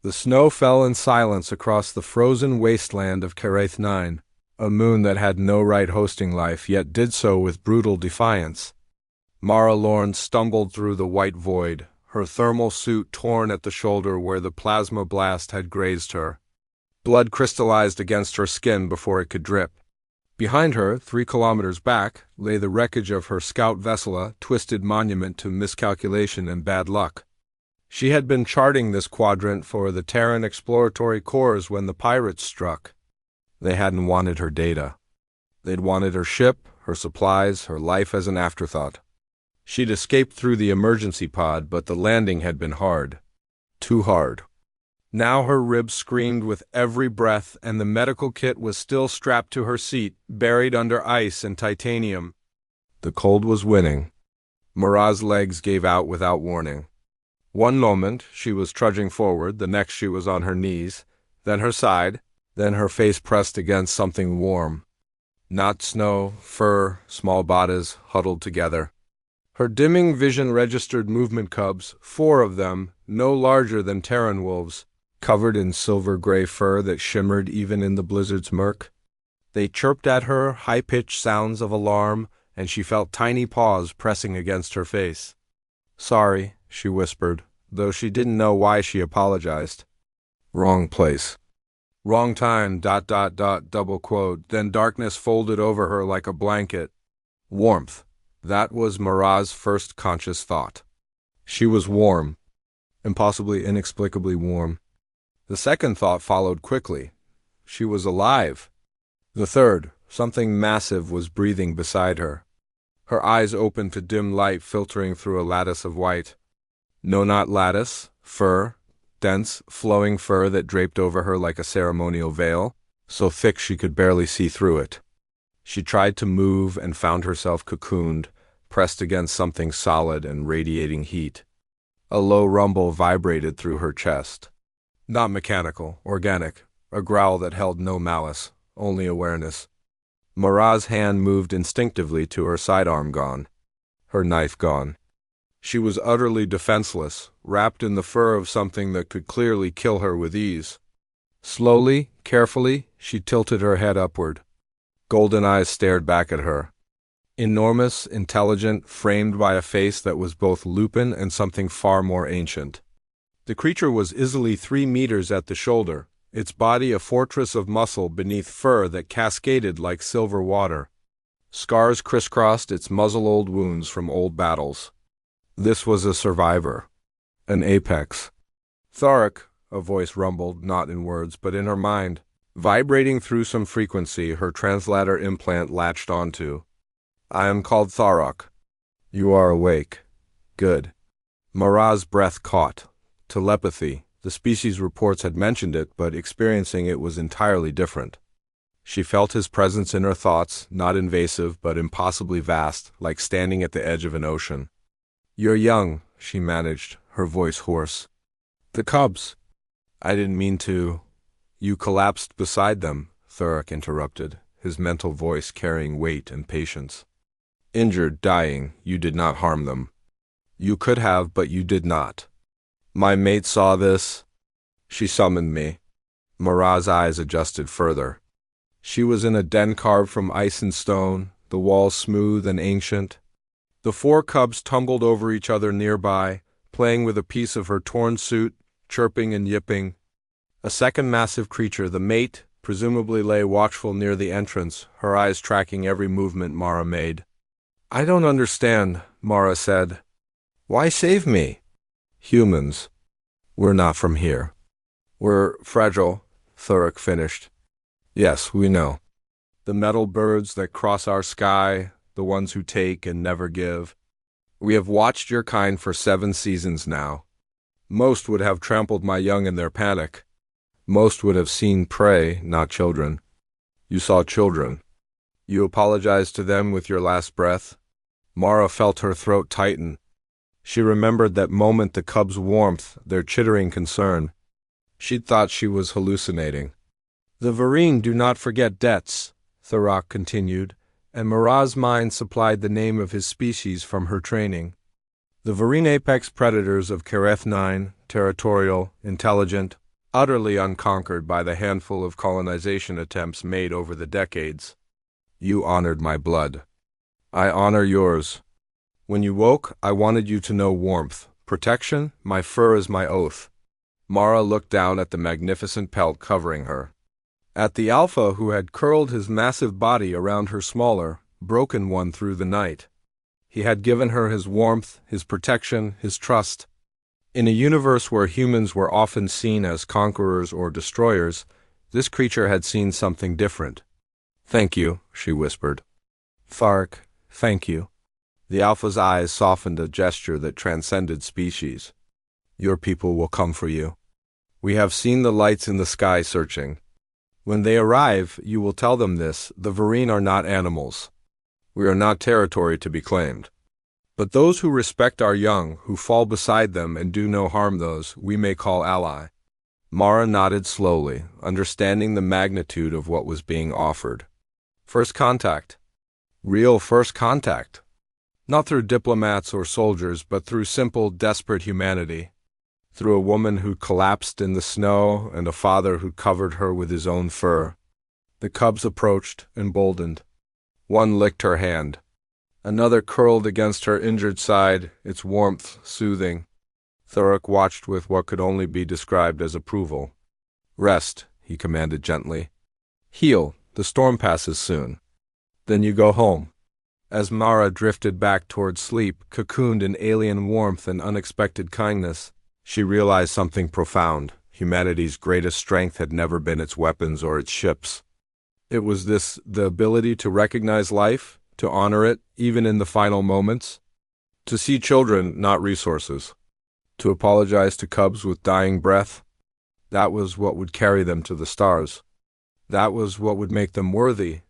The snow fell in silence across the frozen wasteland of Karaith 9, a moon that had no right hosting life, yet did so with brutal defiance. Mara Lorne stumbled through the white void, her thermal suit torn at the shoulder where the plasma blast had grazed her. Blood crystallized against her skin before it could drip. Behind her, 3 kilometers back, lay the wreckage of her scout vessel, a twisted monument to miscalculation and bad luck. She had been charting this quadrant for the Terran exploratory corps when the pirates struck. They hadn't wanted her data. They'd wanted her ship, her supplies, her life as an afterthought. She'd escaped through the emergency pod, but the landing had been hard. Too hard. Now her ribs screamed with every breath, and the medical kit was still strapped to her seat, buried under ice and titanium. The cold was winning. Mara's legs gave out without warning. One moment she was trudging forward, the next she was on her knees, then her side, then her face pressed against something warm. Not snow, fur, small bodies huddled together. Her dimming vision registered movement cubs, 4 of them, no larger than Terran wolves, covered in silver-gray fur that shimmered even in the blizzard's murk. They chirped at her, high-pitched sounds of alarm, and she felt tiny paws pressing against her face. "Sorry," she whispered, though she didn't know why she apologized. "Wrong place. Wrong time, ... double quote, then darkness folded over her like a blanket. Warmth. That was Mara's first conscious thought. She was warm. Impossibly, inexplicably warm. The second thought followed quickly. She was alive. The third, something massive was breathing beside her. Her eyes opened to dim light filtering through a lattice of white. No, not lattice, fur, dense, flowing fur that draped over her like a ceremonial veil, so thick she could barely see through it. She tried to move and found herself cocooned, pressed against something solid and radiating heat. A low rumble vibrated through her chest. Not mechanical, organic, a growl that held no malice, only awareness. Mara's hand moved instinctively to her sidearm gone. Her knife gone. She was utterly defenseless, wrapped in the fur of something that could clearly kill her with ease. Slowly, carefully, she tilted her head upward. Golden eyes stared back at her. Enormous, intelligent, framed by a face that was both lupin and something far more ancient. The creature was easily 3 meters at the shoulder, its body a fortress of muscle beneath fur that cascaded like silver water. Scars crisscrossed its muzzle-old wounds from old battles. This was a survivor. An apex. "Thoric," a voice rumbled, not in words, but in her mind. Vibrating through some frequency her translator implant latched onto. "I am called Thorok. You are awake. Good." Mara's breath caught. Telepathy. The species reports had mentioned it, but experiencing it was entirely different. She felt his presence in her thoughts, not invasive, but impossibly vast, like standing at the edge of an ocean. "You're young," she managed, her voice hoarse. "The cubs." "I didn't mean to." "You collapsed beside them," Thorok interrupted, his mental voice carrying weight and patience. "Injured, dying, you did not harm them. You could have, but you did not. My mate saw this. She summoned me." Mara's eyes adjusted further. She was in a den carved from ice and stone, the walls smooth and ancient. The 4 cubs tumbled over each other nearby, playing with a piece of her torn suit, chirping and yipping. A second massive creature, the mate, presumably lay watchful near the entrance, her eyes tracking every movement Mara made. "I don't understand," Mara said. "Why save me?" "Humans. We're not from here." "We're fragile," Thorok finished. "Yes, we know. The metal birds that cross our sky, the ones who take and never give. We have watched your kind for 7 seasons now. Most would have trampled my young in their panic. Most would have seen prey, not children. You saw children. You apologized to them with your last breath." Mara felt her throat tighten. She remembered that moment, the cubs' warmth, their chittering concern. She'd thought she was hallucinating. "The Varine do not forget debts," Thorok continued, and Mara's mind supplied the name of his species from her training. The Varine apex predators of Karaith 9, territorial, intelligent, utterly unconquered by the handful of colonization attempts made over the decades. You honored my blood. I honor yours. When you woke, I wanted you to know warmth, protection. My fur is my oath. Mara looked down at the magnificent pelt covering her. At the alpha who had curled his massive body around her smaller, broken one through the night. He had given her his warmth, his protection, his trust. In a universe where humans were often seen as conquerors or destroyers, this creature had seen something different. "Thank you," she whispered. "Thark, thank you." The alpha's eyes softened, a gesture that transcended species. "Your people will come for you. We have seen the lights in the sky searching. When they arrive, you will tell them this: the Varine are not animals. We are not territory to be claimed. But those who respect our young, who fall beside them and do no harm, those we may call ally." Mara nodded slowly, understanding the magnitude of what was being offered. First contact. Real first contact. Not through diplomats or soldiers, but through simple, desperate humanity. Through a woman who collapsed in the snow and a father who covered her with his own fur. The cubs approached, emboldened. One licked her hand. Another curled against her injured side, its warmth soothing. Thurok watched with what could only be described as approval. "Rest," he commanded gently. "Heal, the storm passes soon. Then you go home." As Mara drifted back toward sleep, cocooned in alien warmth and unexpected kindness, she realized something profound. Humanity's greatest strength had never been its weapons or its ships. It was the ability to recognize life, to honor it, even in the final moments. To see children, not resources. To apologize to cubs with dying breath. That was what would carry them to the stars. That was what would make them worthy,